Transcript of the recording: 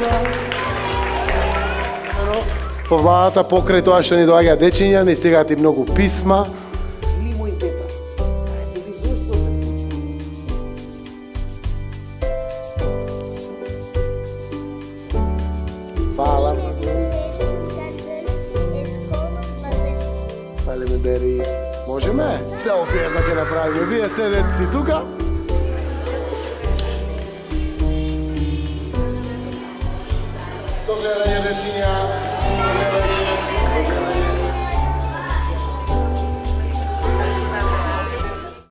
деца. По владата покрај тоа што ни доаѓа дечиња, ни стигаат и многу писма. Или мои деца, знаете ли зошто се случи? Фала. Фали ме Бери. Можеме? Селфи да ќе направиме. Вие седете си тука. До гледање дечиња.